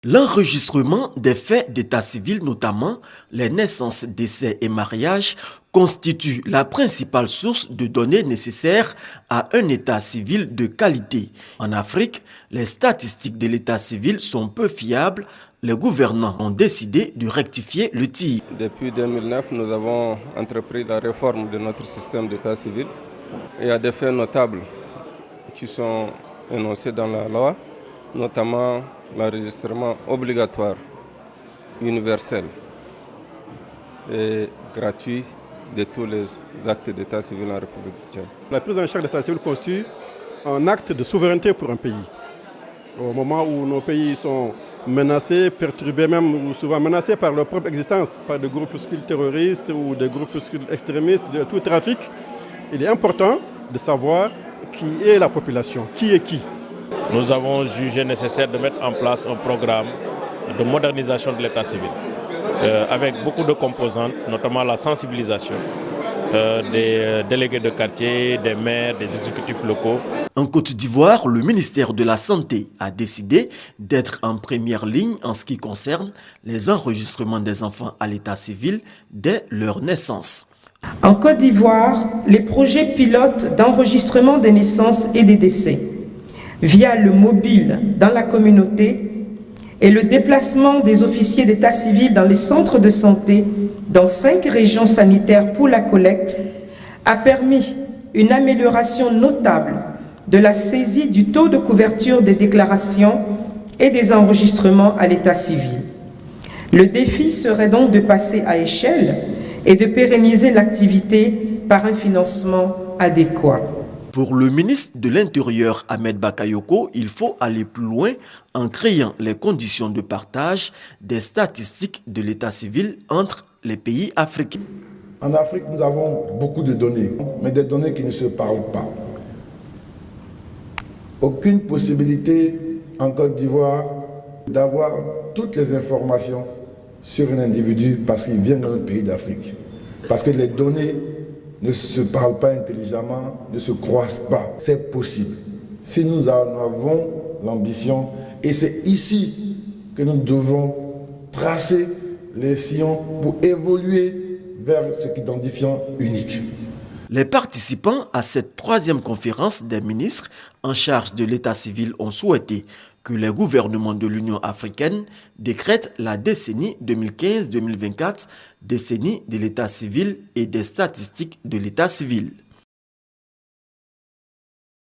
L'enregistrement des faits d'état civil, notamment les naissances, décès et mariages, constitue la principale source de données nécessaires à un état civil de qualité. En Afrique, les statistiques de l'état civil sont peu fiables. Les gouvernants ont décidé de rectifier le tir. Depuis 2009, nous avons entrepris la réforme de notre système d'état civil. Il y a des faits notables qui sont énoncés dans la loi, notamment l'enregistrement obligatoire, universel et gratuit de tous les actes d'état civil en République du Tchad. La prise en charge de l'état civil constitue un acte de souveraineté pour un pays. Au moment où nos pays sont menacés, perturbés même, ou souvent menacés par leur propre existence, par des groupuscules terroristes ou des groupuscules extrémistes, de tout trafic, il est important de savoir qui est la population, qui est qui. Nous avons jugé nécessaire de mettre en place un programme de modernisation de l'état civil, avec beaucoup de composantes, notamment la sensibilisation des délégués de quartier, des maires, des exécutifs locaux. En Côte d'Ivoire, le ministère de la Santé a décidé d'être en première ligne en ce qui concerne les enregistrements des enfants à l'état civil dès leur naissance. En Côte d'Ivoire, les projets pilotes d'enregistrement des naissances et des décès via le mobile dans la communauté et le déplacement des officiers d'état civil dans les centres de santé dans 5 régions sanitaires pour la collecte a permis une amélioration notable de la saisie du taux de couverture des déclarations et des enregistrements à l'état civil. Le défi serait donc de passer à échelle et de pérenniser l'activité par un financement adéquat. Pour le ministre de l'Intérieur Ahmed Bakayoko, il faut aller plus loin en créant les conditions de partage des statistiques de l'état civil entre les pays africains. En Afrique, nous avons beaucoup de données, mais des données qui ne se parlent pas. Aucune possibilité en Côte d'Ivoire d'avoir toutes les informations sur un individu parce qu'il vient de notre pays d'Afrique. Parce que les données ne se parlent pas intelligemment, ne se croisent pas. C'est possible. Si nous en avons l'ambition, et c'est ici que nous devons tracer les sillons pour évoluer vers ce qu'identifiant unique. Les participants à cette 3e conférence des ministres en charge de l'état civil ont souhaité que les gouvernements de l'Union africaine décrètent la décennie 2015-2024, décennie de l'état civil et des statistiques de l'état civil.